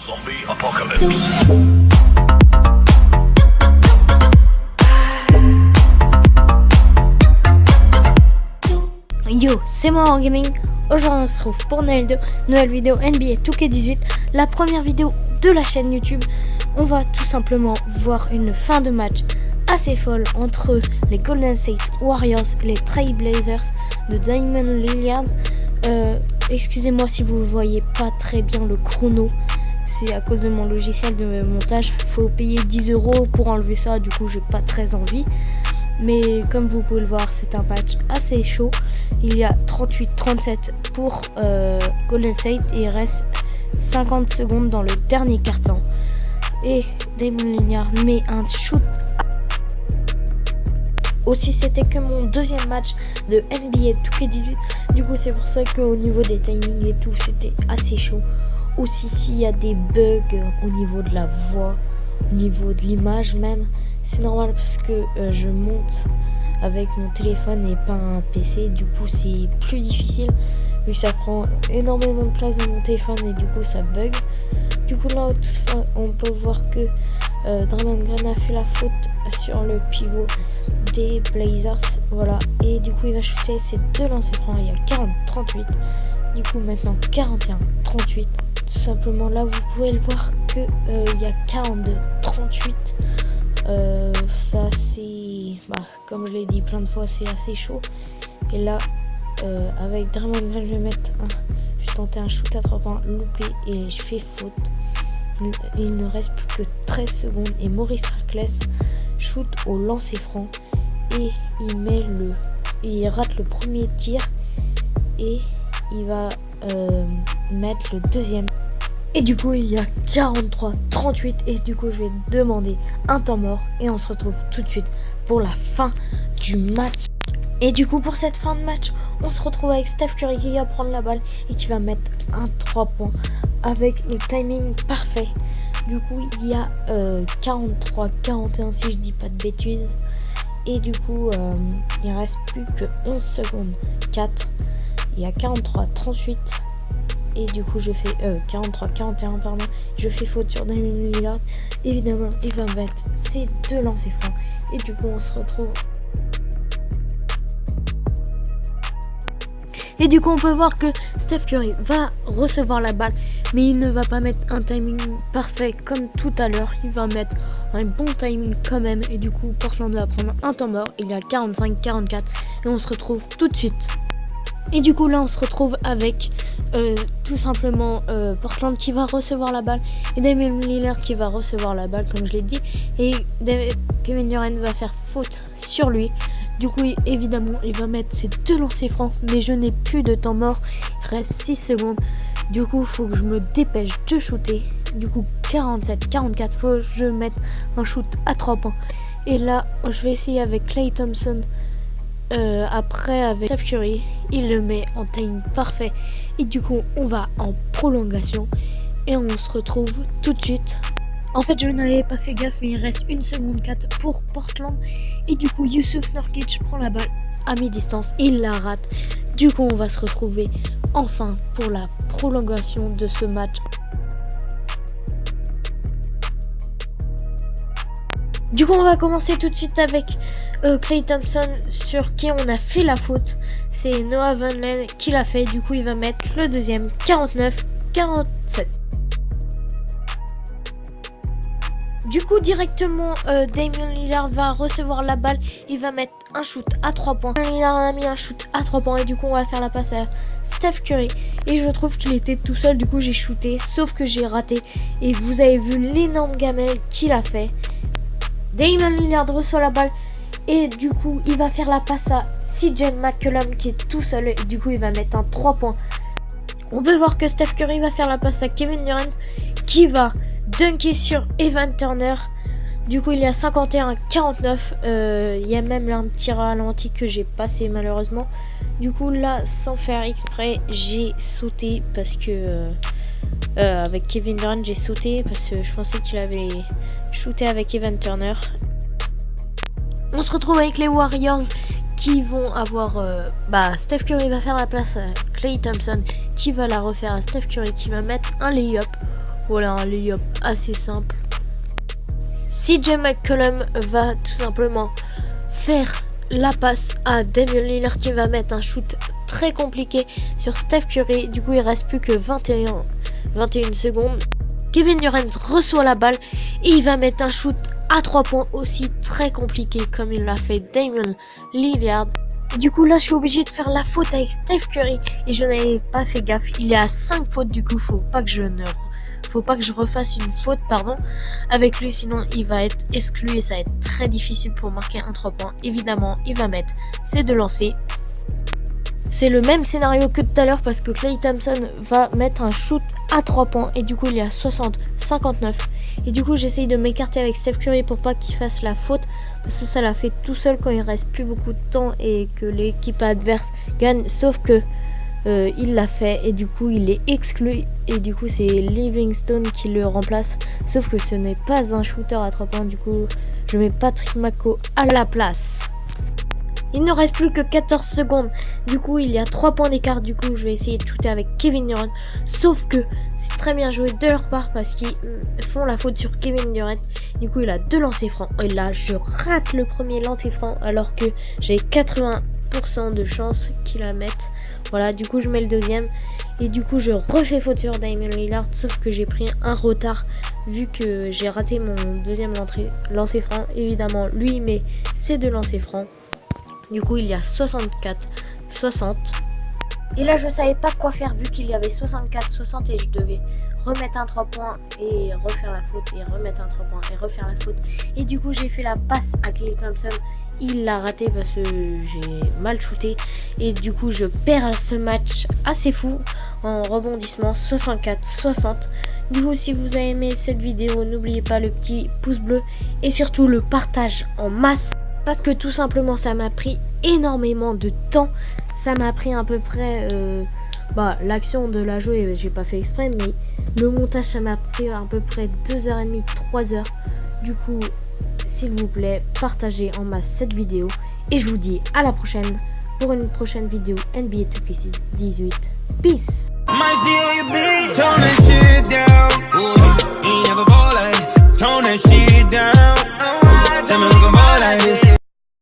Zombie Apocalypse. Yo, c'est moi en gaming. Aujourd'hui on se retrouve pour nouvelle vidéo NBA 2K18, la première vidéo de la chaîne YouTube. On va tout simplement voir une fin de match assez folle entre les Golden State Warriors et les Trail Blazers de Damian Lillard. Excusez-moi si vous voyez pas très bien le chrono, c'est à cause de mon logiciel de montage. Faut payer 10 € pour enlever ça, du coup j'ai pas très envie. Mais comme vous pouvez le voir, c'est un patch assez chaud. Il y a 38-37 pour Golden State et il reste 50 secondes dans le dernier quart-temps. Et Damian Lillard met un shoot. Aussi, c'était que mon deuxième match de NBA 2K18. Du coup, c'est pour ça qu'au niveau des timings et tout, c'était assez chaud. Aussi, s'il y a des bugs au niveau de la voix, au niveau de l'image même, c'est normal parce que je monte avec mon téléphone et pas un PC. Du coup, c'est plus difficile vu que ça prend énormément de place dans mon téléphone et du coup, ça bug. Du coup, là, on peut voir que Draymond Green a fait la faute sur le pivot des Blazers. Voilà. Et du coup, il va shooter ses deux lancers francs. Il y a 40-38. Du coup, maintenant 41-38. Tout simplement, là, vous pouvez le voir que il y a 42-38. Ça, c'est... comme je l'ai dit plein de fois, c'est assez chaud. Et là, avec Draymond Green, je vais tenter un shoot à 3 points, loupé, et je fais faute. Il ne reste plus que 13 secondes et Maurice Harkless shoot au lancer franc et il rate le premier tir et il va mettre le deuxième. Et du coup il y a 43-38 et du coup je vais demander un temps mort et on se retrouve tout de suite pour la fin du match. Et du coup pour cette fin de match, on se retrouve avec Steph Curry qui va prendre la balle et qui va mettre un 3 points avec le timing parfait. Du coup il y a 43-41 si je dis pas de bêtises. Et du coup il reste plus que 11 secondes 4. Il y a 43-38. Et du coup je fais 43-41 pardon. Je fais faute sur Damian Lillard. Évidemment il va mettre ses deux lancers francs. Et du coup on se retrouve. Et du coup on peut voir que Steph Curry va recevoir la balle, mais il ne va pas mettre un timing parfait comme tout à l'heure. Il va mettre un bon timing quand même. Et du coup Portland va prendre un temps mort. Il y a 45-44 et on se retrouve tout de suite. Et du coup là on se retrouve avec tout simplement Portland qui va recevoir la balle et Damian Lillard qui va recevoir la balle comme je l'ai dit. Et Kevin Durant va faire faute sur lui. Du coup évidemment il va mettre ses deux lancers francs, mais je n'ai plus de temps mort, il reste 6 secondes. Du coup il faut que je me dépêche de shooter. Du coup 47-44, faut que je mette un shoot à 3 points. Et là je vais essayer avec Klay Thompson. Après avec Steph Curry, il le met en timing parfait. Et du coup on va en prolongation et on se retrouve tout de suite. En fait je n'avais pas fait gaffe mais il reste 1 seconde 4 pour Portland. Et du coup Jusuf Nurkic prend la balle à mi-distance, il la rate. Du coup on va se retrouver enfin pour la prolongation de ce match. Du coup on va commencer tout de suite avec Klay Thompson sur qui on a fait la faute. C'est Noah Vonleh qui l'a fait. Du coup il va mettre le deuxième 49-47. Du coup directement Damian Lillard va recevoir la balle. Il va mettre un shoot à 3 points. Lillard a mis un shoot à 3 points et du coup on va faire la passe à Steph Curry. Et je trouve qu'il était tout seul, du coup j'ai shooté, sauf que j'ai raté. Et vous avez vu l'énorme gamelle qu'il a fait. Damian Lillard reçoit la balle et du coup il va faire la passe à CJ McCollum qui est tout seul et du coup il va mettre un 3 points. On peut voir que Steph Curry va faire la passe à Kevin Durant qui va dunker sur Evan Turner. Du coup il y a 51-49. Il y a même là un petit ralenti que j'ai passé malheureusement. Du coup là sans faire exprès j'ai sauté parce que avec Kevin Durant j'ai sauté parce que je pensais qu'il avait shooté avec Evan Turner. On se retrouve avec les Warriors qui vont avoir Steph Curry va faire la place à Klay Thompson qui va la refaire à Steph Curry qui va mettre un lay-up Voilà un lay-up assez simple. CJ McCollum va tout simplement faire la passe à Damian Lillard qui va mettre un shoot très compliqué sur Steph Curry. Du coup il reste plus que 21 secondes. Kevin Durant reçoit la balle et il va mettre un shoot à 3 points aussi très compliqué comme il l'a fait Damian Lillard. Du coup là je suis obligé de faire la faute avec Steph Curry et je n'avais pas fait gaffe. Il est à 5 fautes, du coup faut pas que je refasse une faute avec lui, sinon il va être exclu et ça va être très difficile pour marquer un 3 points. Évidemment il va mettre ses 2 lancers. C'est le même scénario que tout à l'heure parce que Klay Thompson va mettre un shoot à 3 points et du coup il est à 60-59. Et du coup j'essaye de m'écarter avec Steph Curry pour pas qu'il fasse la faute parce que ça l'a fait tout seul quand il reste plus beaucoup de temps et que l'équipe adverse gagne, sauf que il l'a fait et du coup il est exclu et du coup c'est Livingstone qui le remplace, sauf que ce n'est pas un shooter à 3 points. Du coup je mets Patrick Mako à la place. Il ne reste plus que 14 secondes. Du coup, il y a 3 points d'écart. Du coup, je vais essayer de shooter avec Kevin Durant. Sauf que c'est très bien joué de leur part parce qu'ils font la faute sur Kevin Durant. Du coup, il a 2 lancers francs. Et là, je rate le premier lancer franc alors que j'ai 80% de chance qu'il la mette. Voilà, du coup, je mets le deuxième. Et du coup, je refais faute sur Damian Lillard. Sauf que j'ai pris un retard vu que j'ai raté mon deuxième lancer franc. Évidemment, lui, il met ses 2 lancers francs. Du coup, il y a 64-60. Et là, je savais pas quoi faire vu qu'il y avait 64-60 et je devais remettre un 3 points et refaire la faute et remettre un 3 points et refaire la faute. Et du coup, j'ai fait la passe à Klay Thompson. Il l'a raté parce que j'ai mal shooté. Et du coup, je perds ce match assez fou en rebondissement 64-60. Du coup, si vous avez aimé cette vidéo, n'oubliez pas le petit pouce bleu et surtout le partage en masse. Parce que tout simplement ça m'a pris énormément de temps. Ça m'a pris à peu près l'action de la jouer, j'ai pas fait exprès, mais le montage ça m'a pris à peu près 2h30, 3h. Du coup s'il vous plaît partagez en masse cette vidéo. Et je vous dis à la prochaine pour une prochaine vidéo NBA 2K18. Peace.